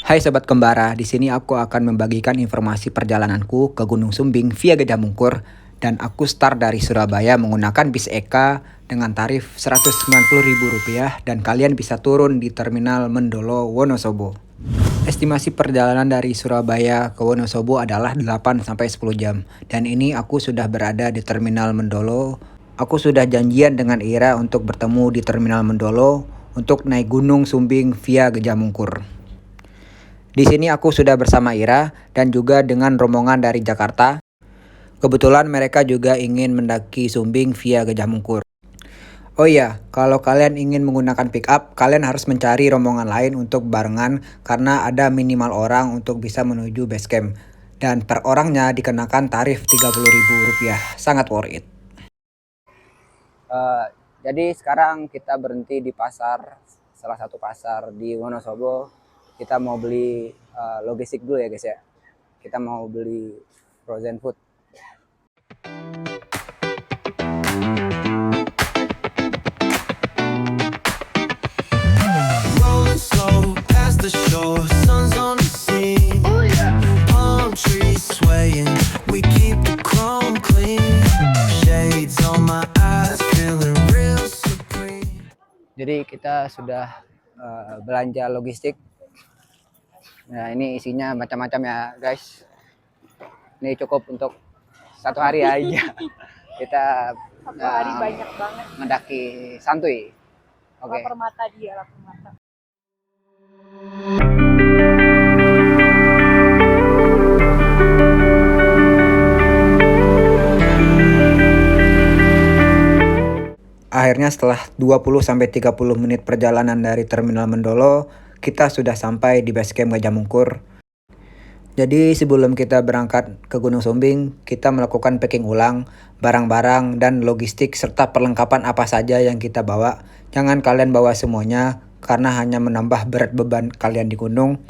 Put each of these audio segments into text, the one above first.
Hai Sobat Kembara, di sini aku akan membagikan informasi perjalananku ke Gunung Sumbing via Gajah Mungkur dan aku start dari Surabaya menggunakan bis Eka dengan tarif Rp190.000 dan kalian bisa turun di Terminal Mendolo, Wonosobo. Estimasi perjalanan dari Surabaya ke Wonosobo adalah 8-10 jam dan ini aku sudah berada di Terminal Mendolo. Aku sudah janjian dengan Ira untuk bertemu di Terminal Mendolo untuk naik Gunung Sumbing via Gajah Mungkur. Di sini aku sudah bersama Ira dan juga dengan rombongan dari Jakarta. Kebetulan mereka juga ingin mendaki Sumbing via Gajah Mungkur. Oh iya, kalau kalian ingin menggunakan pick up, kalian harus mencari rombongan lain untuk barengan karena ada minimal orang untuk bisa menuju base camp. Dan per orangnya dikenakan tarif Rp30.000, sangat worth it. Jadi sekarang kita berhenti di pasar, salah satu pasar di Wonosobo. Kita mau beli logistik dulu ya guys ya. Kita mau beli frozen food. Jadi kita sudah belanja logistik. Nah ini isinya macam-macam ya guys. Ini cukup untuk satu hari aja. Kita satu hari banyak banget mendaki santuy. Oke. Lapar mata dia, lapar mata. Akhirnya setelah 20-30 menit perjalanan dari Terminal Mendolo, kita sudah sampai di base camp Gajah Mungkur. Jadi sebelum kita berangkat ke Gunung Sumbing, kita melakukan packing ulang barang-barang dan logistik serta perlengkapan apa saja yang kita bawa. Jangan kalian bawa semuanya karena hanya menambah berat beban kalian di gunung.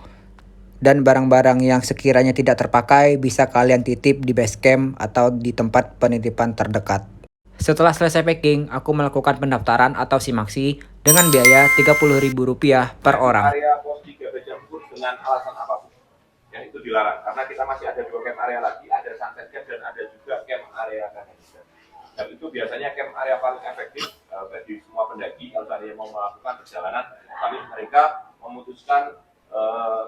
Dan barang-barang yang sekiranya tidak terpakai bisa kalian titip di base camp atau di tempat penitipan terdekat. Setelah selesai packing, aku melakukan pendaftaran atau simaksi dengan biaya Rp30.000 per orang. Area pos 3 Gajah Mungkur dengan alasan apapun, ya itu dilarang karena kita masih ada 2 camp area lagi, ada sunset camp dan ada juga camp area kanisa. Dan itu biasanya camp area paling efektif bagi semua pendaki kalau seandainya mau melakukan perjalanan, tapi mereka memutuskan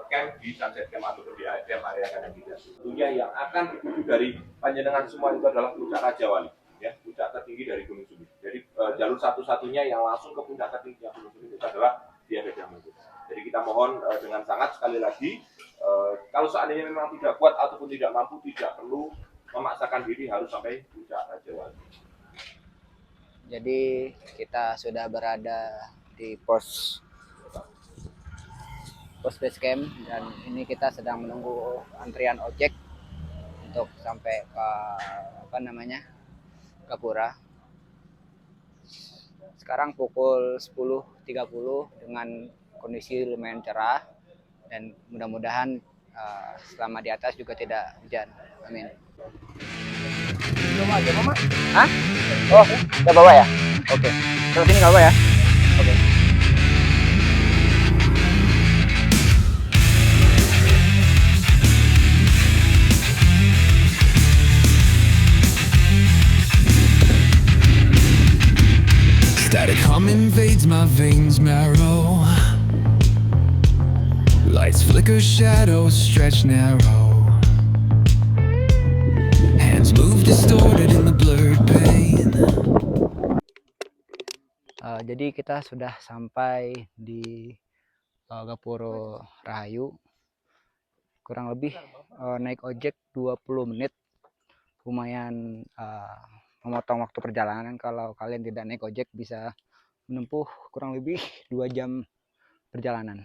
camp di sunset camp atau di camp area kanisa. Tentunya yang akan dituju dari panjenengan semua itu adalah puncak Raja Wali. Ya, puncak tertinggi dari Gunung Sumbing. Jadi jalur satu-satunya yang langsung ke puncak tertinggi Gunung Sumbing itu adalah via Gajah Mungkur. Jadi kita mohon dengan sangat sekali lagi, kalau seandainya memang tidak kuat ataupun tidak mampu, tidak perlu memaksakan diri harus sampai puncak Raja Wali. Jadi kita sudah berada di pos base camp dan ini kita sedang menunggu antrian ojek untuk sampai ke Gapura. Sekarang pukul 10.30 dengan kondisi lumayan cerah dan mudah-mudahan selama di atas juga tidak hujan. Amin. Belum aja, Mama. Hah? Oh, udah bawa ya? Oke. Terus ini nggak bawa ya? Oke. Static hum invades my veins marrow. Lights flicker, shadows stretch narrow. Hands move distorted in the blurred pain. Jadi kita sudah sampai di Gapura Rahayu. Kurang lebih naik ojek 20 menit. Lumayan memotong waktu perjalanan. Kalau kalian tidak naik ojek bisa menempuh kurang lebih 2 jam perjalanan.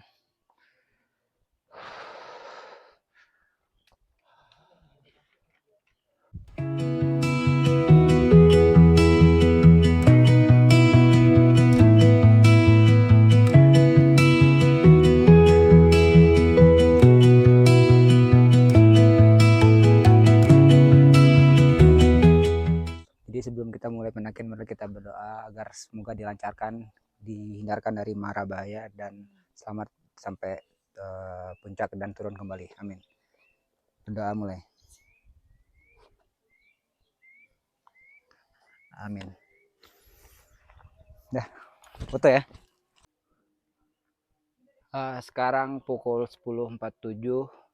Sebelum kita mulai pendaki, mari kita berdoa agar semoga dilancarkan, dihindarkan dari mara bahaya dan selamat sampai puncak dan turun kembali. Amin. Berdoa mulai. Amin. Dah, foto ya. Sekarang pukul 10.47,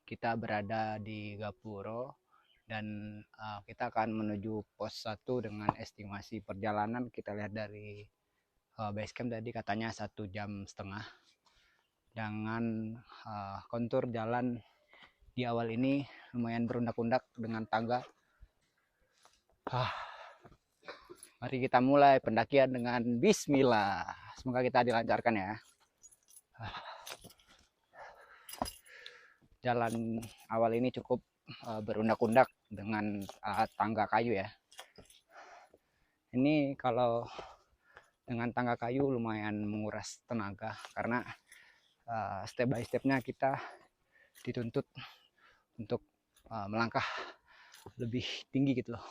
kita berada di Gapuro dan kita akan menuju pos 1 dengan estimasi perjalanan. Kita lihat dari base camp tadi katanya 1,5 jam dengan kontur jalan di awal ini lumayan berundak-undak dengan tangga. Mari kita mulai pendakian dengan bismillah. Semoga kita dilancarkan ya. Jalan awal ini cukup berundak-undak dengan tangga kayu ya. Ini kalau dengan tangga kayu lumayan menguras tenaga karena step by stepnya kita dituntut untuk melangkah lebih tinggi gitu loh.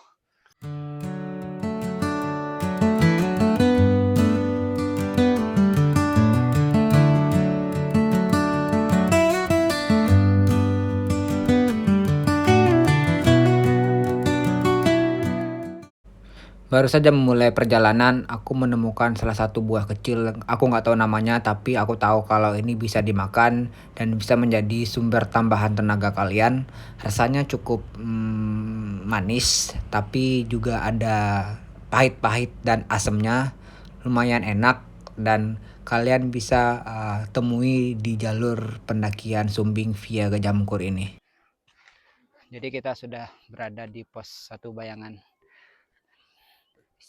Baru saja memulai perjalanan, aku menemukan salah satu buah kecil. Aku nggak tahu namanya, tapi aku tahu kalau ini bisa dimakan dan bisa menjadi sumber tambahan tenaga kalian. Rasanya cukup manis, tapi juga ada pahit-pahit dan asamnya. Lumayan enak dan kalian bisa temui di jalur pendakian Sumbing via Gajah Mungkur ini. Jadi kita sudah berada di pos 1 Bayangan.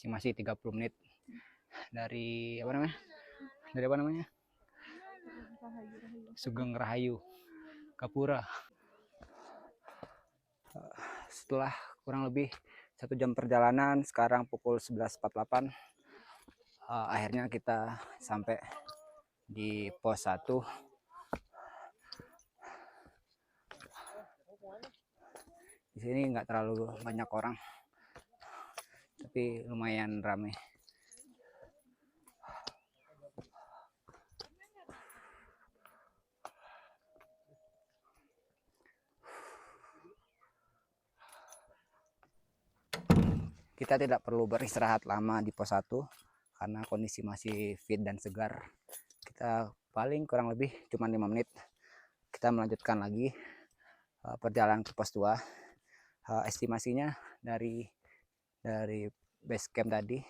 Masih 30 menit dari apa namanya? Sugeng Rahayu, Gapura. Setelah kurang lebih 1 jam perjalanan, sekarang pukul 11.48, akhirnya kita sampai di pos 1. Di sini nggak terlalu banyak orang, tapi lumayan ramai. Kita tidak perlu beristirahat lama di pos 1 karena kondisi masih fit dan segar. Kita paling kurang lebih cuma 5 menit. Kita melanjutkan lagi perjalanan ke pos 2. Estimasinya dari base camp tadi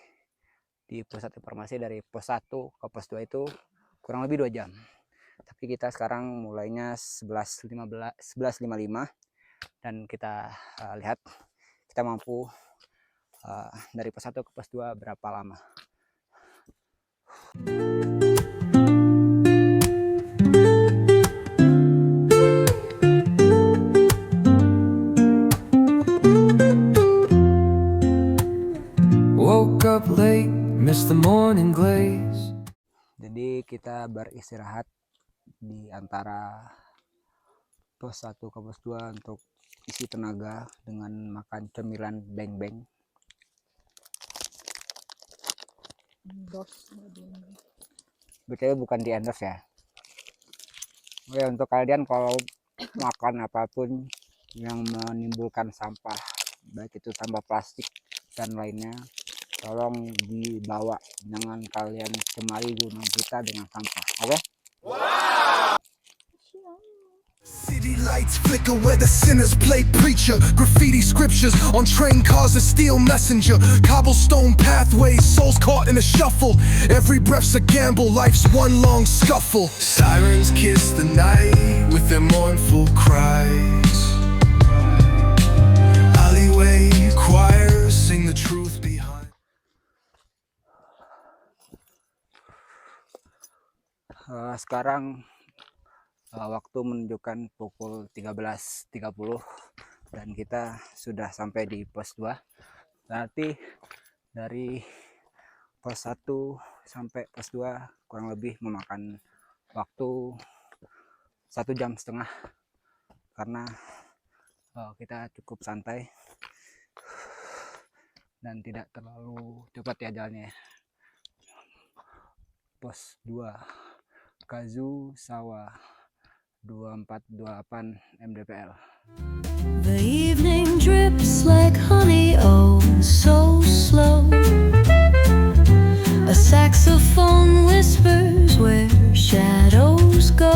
di pusat informasi dari pos 1 ke pos 2 itu kurang lebih 2 jam. Tapi kita sekarang mulainya 11.55 dan kita lihat kita mampu dari pos 1 ke pos 2 berapa lama. Woke up late, missed the morning glaze. Jadi kita beristirahat di antara pos 1 ke pos 2 untuk isi tenaga dengan makan cemilan beng-beng. BTW bukan di endorse ya. Oke, untuk kalian kalau makan apapun yang menimbulkan sampah, baik itu sampah plastik dan lainnya, tolong dibawa, jangan kalian cemari gunung kita dengan sampah. Oke? City lights flicker where the sinners play preacher. Graffiti scriptures on train cars, a steel messenger. Cobblestone pathways, souls caught in a shuffle. Every breath's a gamble, life's one long scuffle. Sirens kiss the night with their mournful cries. Alleyway choirs sing the truth behind. Sekarang waktu menunjukkan pukul 13.30 dan kita sudah sampai di pos 2. Berarti dari pos 1 sampai pos 2 kurang lebih memakan waktu 1,5 jam karena kita cukup santai dan tidak terlalu cepat ya jalannya. Pos 2 Kazu Sawah 2428 mdpl. The evening drips like honey, oh, so slow. A saxophone whispers where shadows go.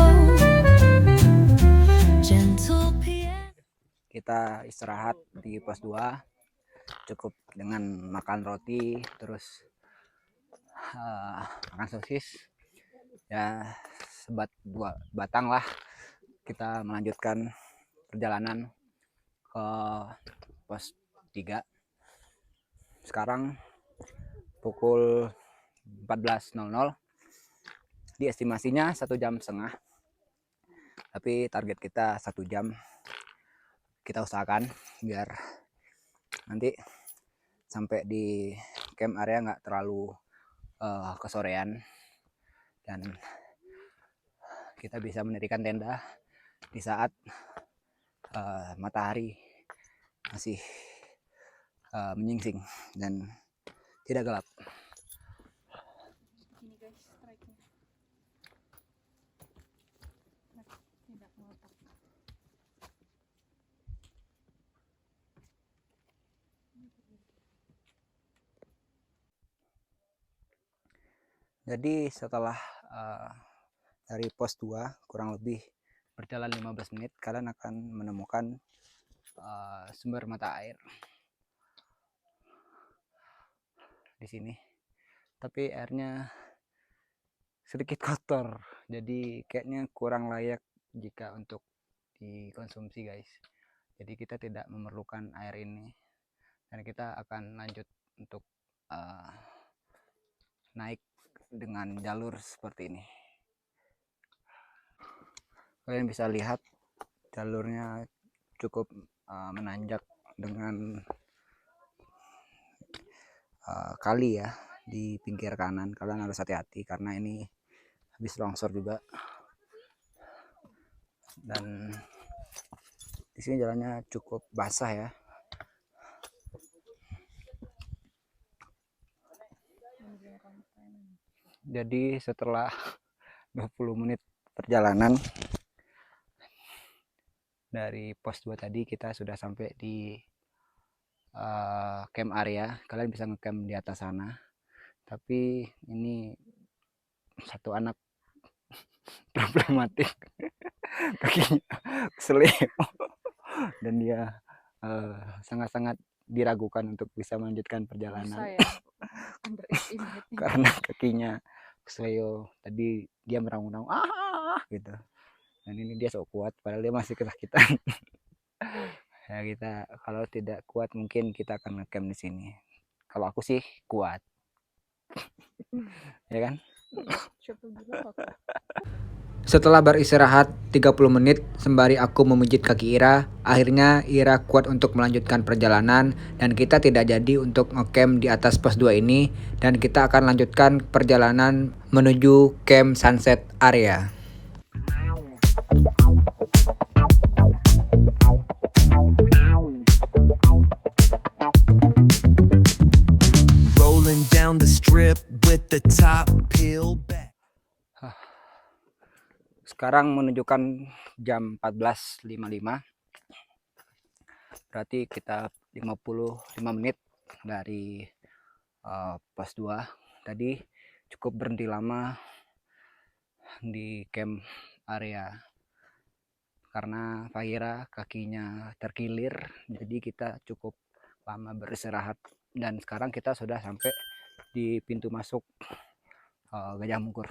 Gentle piano. Kita istirahat di pos 2, cukup dengan makan roti, terus makan sosis, ya sebat 2 batang lah. Kita melanjutkan perjalanan ke pos 3. Sekarang pukul 14.00. Diestimasinya 1,5 jam, tapi target kita 1 jam. Kita usahakan biar nanti sampai di camp area nggak terlalu kesorean, dan kita bisa mendirikan tenda di saat matahari masih menyingsing dan tidak gelap. Ini guys, strike-nya. Nah, tidak ngotak. Jadi setelah dari pos 2 kurang lebih berjalan 15 menit, kalian akan menemukan sumber mata air di sini. Tapi airnya sedikit kotor, jadi kayaknya kurang layak jika untuk dikonsumsi guys. Jadi kita tidak memerlukan air ini, dan kita akan lanjut untuk naik dengan jalur seperti ini. Kalian bisa lihat jalurnya cukup menanjak dengan kali ya di pinggir kanan. Kalian harus hati-hati karena ini habis longsor juga, dan di sini jalannya cukup basah ya. Jadi setelah 20 menit perjalanan dari pos 2 tadi, kita sudah sampai di camp area. Kalian bisa ngecamp di atas sana, tapi ini satu anak problematik, kakinya keseleo, dan dia sangat-sangat diragukan untuk bisa melanjutkan perjalanan. Bisa ya. Underestimate. Karena kakinya kesleo. Tadi dia meraung-raung gitu, dan ini dia sok kuat padahal dia masih kesakitan. Ya kita kalau tidak kuat mungkin kita akan ngecamp di sini. Kalau aku sih kuat. Ya kan? Setelah beristirahat 30 menit sembari aku memijit kaki Ira, akhirnya Ira kuat untuk melanjutkan perjalanan, dan kita tidak jadi untuk ngecamp di atas pos 2 ini, dan kita akan lanjutkan perjalanan menuju camp Sunset Area. Rolling down the strip with the top peeled back. Sekarang menunjukkan jam 14.55. Berarti kita 55 menit dari pos 2. Tadi cukup berhenti lama di camp area karena Fahira kakinya terkilir, jadi kita cukup lama beristirahat, dan sekarang kita sudah sampai di pintu masuk Gajah Mungkur.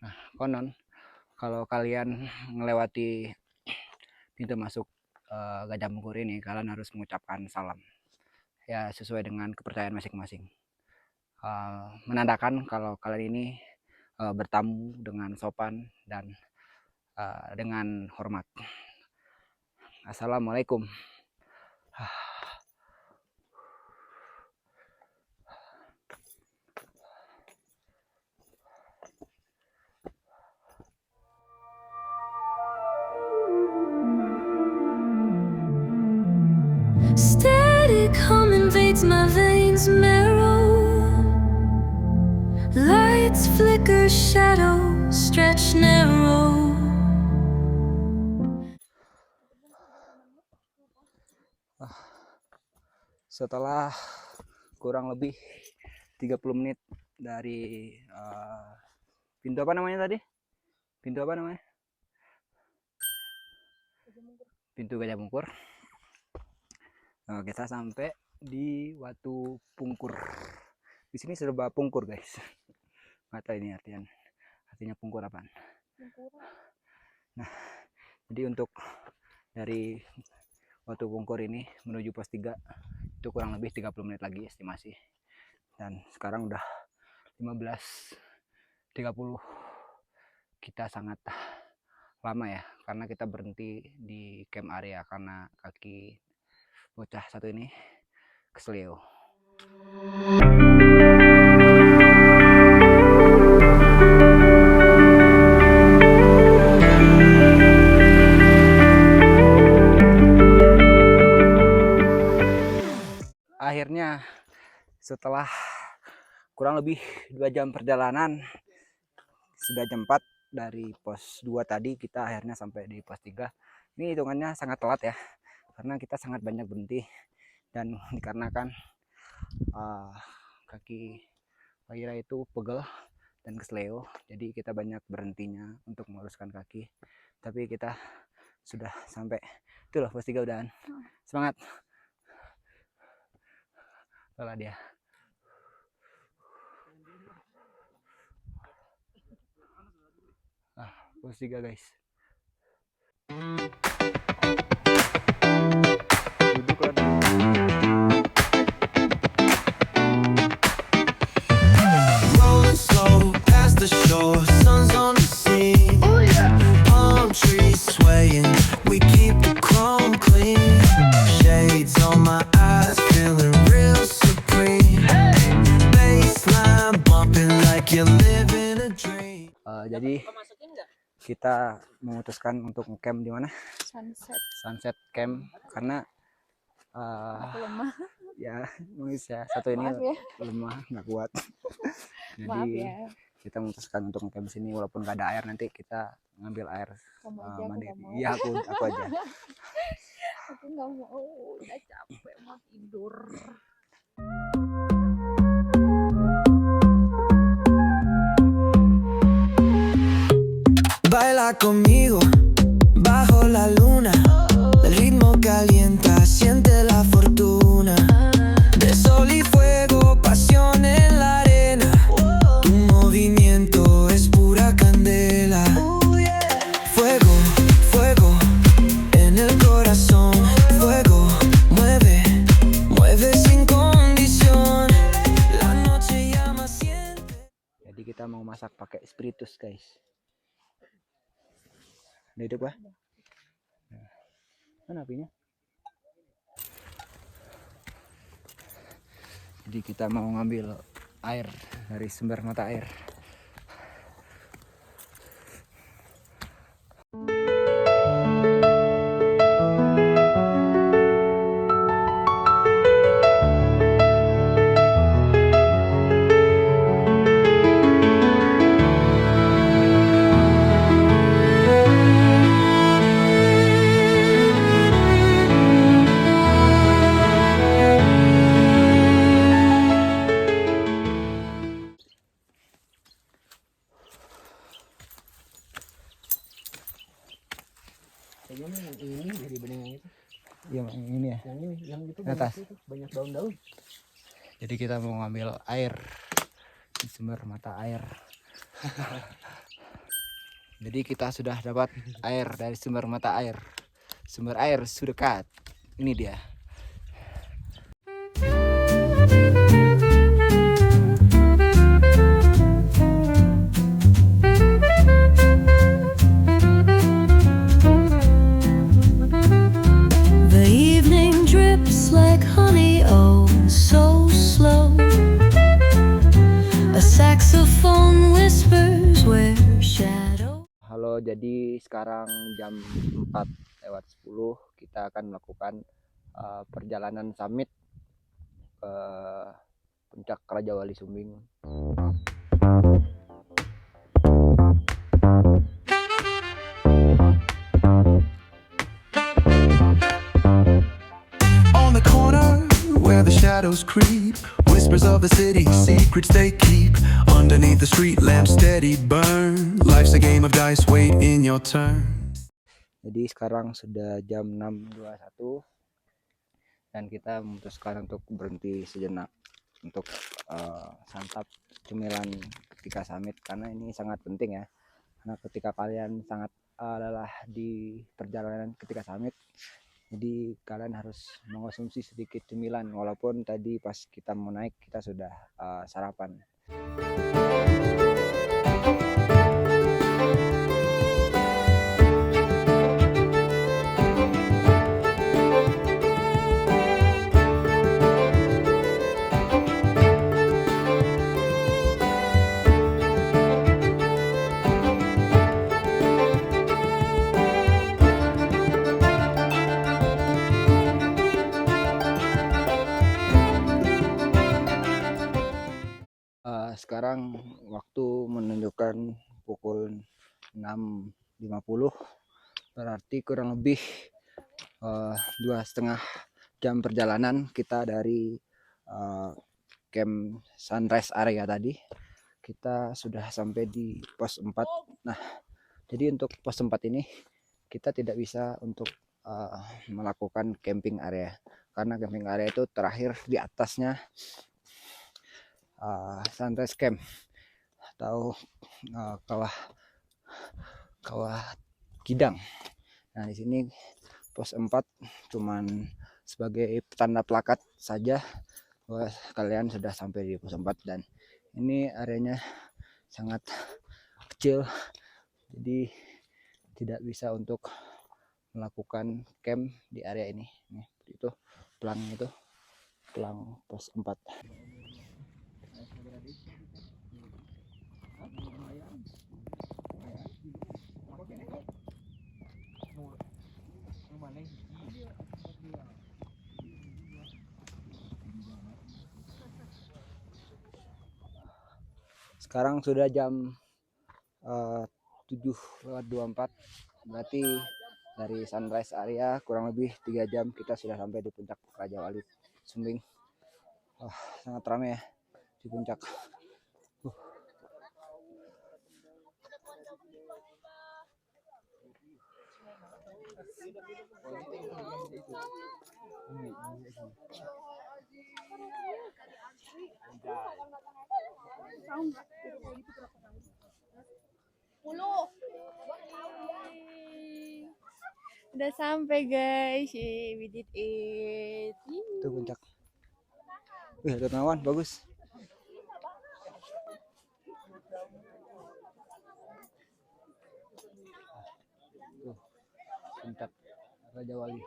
Nah, konon kalau kalian melewati pintu masuk Gajah Mungkur ini, kalian harus mengucapkan salam. Ya, sesuai dengan kepercayaan masing-masing. Menandakan kalau kalian ini bertamu dengan sopan dan dengan hormat. Assalamualaikum. Static hum invades my veins marrow. flicker, shadows stretch narrow. Setelah kurang lebih 30 menit dari pintu apa namanya tadi? Pintu apa namanya? Pintu Gajah Mungkur. Kita sampai di Watu Pungkur. Di sini serba pungkur, guys. Nggak tahu ini artinya pungkur apaan. Nah, jadi untuk dari Watu Pungkur ini menuju pos 3 itu kurang lebih 30 menit lagi estimasi. Dan sekarang udah 15.30. Kita sangat lama ya, karena kita berhenti di camp area karena kaki bocah satu ini kesleo. Akhirnya setelah kurang lebih 2 jam perjalanan, sudah jam 4 dari pos 2 tadi, kita akhirnya sampai di pos 3. Ini hitungannya sangat telat ya, karena kita sangat banyak berhenti, dan dikarenakan kaki Waira itu pegel dan kesleo, jadi kita banyak berhentinya untuk meluruskan kaki. Tapi kita sudah sampai, itu loh pos 3 udahan. Semangat. Lelah dia. Pos 3 guys. Duduk lah. Rolling slow past the shore, sun's on the scene. Oh yeah. Palm trees swaying, we keep the chrome clean. Shades on my eyes, feeling real supreme. Baseline bumping like you're living a dream. Jadi kita memutuskan untuk ngecamp di mana? Sunset Camp, karena Aku lemah. ya manusia satu ini Maaf ya. lemah, nggak kuat. Maaf Jadi ya. kita memutuskan untuk ngecamp di sini, walaupun nggak ada air, nanti kita ngambil air Kamu aja, aku mandiri. nggak mau. Iya, aku aja. Aku nggak mau, udah capek mau tidur. Baila conmigo bajo la luna. El ritmo calienta, siente la fortuna. De sol y fuego, pasión en la arena. Tu movimiento es pura candela. Fuego, fuego en el corazón. Fuego, mueve, mueve sin condición. La noche llama, siente. Jadi kita mau masak pakai spiritus guys. Udah hidup ya? Mana apinya? Jadi kita mau ngambil air dari sumber mata air. Ini dari bening yang itu. Iya, yang ini ya. Yang ini, yang itu Atas. banyak, itu, banyak daun-daun. Jadi kita mau ngambil air di sumber mata air. Jadi kita sudah dapat air dari sumber mata air. Sumber air sudah dekat. Ini dia. The evening drips like honey, oh, so slow. A saxophone whispers where shadow. Halo, jadi sekarang jam 4:10 kita akan melakukan perjalanan summit ke puncak Raja Wali Sumbing. the shadows creep. Whispers of the city, secrets they keep. Underneath the street lamp steady burn. Life's a game of dice, wait in your turn. Jadi sekarang sudah jam 6.21 dan kita memutuskan untuk berhenti sejenak untuk santap cemilan ketika summit, karena ini sangat penting ya. Karena ketika kalian sangat lelah di perjalanan ketika summit, jadi kalian harus mengonsumsi sedikit cemilan, walaupun tadi pas kita mau naik kita sudah sarapan. Sekarang waktu menunjukkan pukul 6.50, berarti kurang lebih 2,5 jam perjalanan kita dari camp sunrise area tadi. Kita sudah sampai di pos 4. Nah, jadi untuk pos 4 ini kita tidak bisa untuk melakukan camping area, karena camping area itu terakhir di atasnya sunrise camp atau kawah Kidang. Nah, di sini pos 4 cuman sebagai tanda plakat saja bahwa kalian sudah sampai di pos 4, dan ini areanya sangat kecil, jadi tidak bisa untuk melakukan camp di area ini. Nih, itu pelang pos 4. Sekarang sudah jam 7.24, berarti dari sunrise area kurang lebih 3 jam kita sudah sampai di puncak Raja Wali Sumbing. Sangat ramai ya di puncak. Udah sampai guys, we did it. Itu puncak. Wih, ada awan bagus. Tuh, puncak Raja Wali.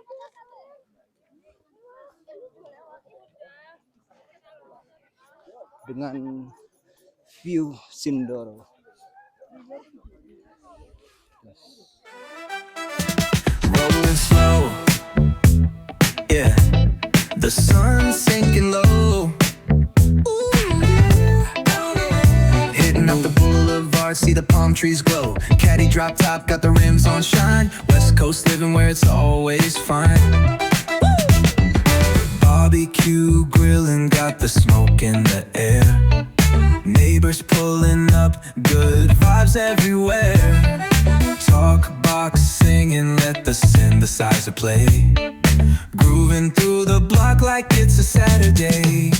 Dengan view Sindoro. Rolling slow, yeah. The sun's sinking low. Hitting up the boulevard, see the palm trees glow. Caddy drop top, got the rims on shine. West Coast living where it's always fine. Barbecue grilling, got the smoke in the air. Neighbors pulling up, good vibes everywhere. Talk box singing, let the synthesizer play. Grooving through the block like it's a Saturday.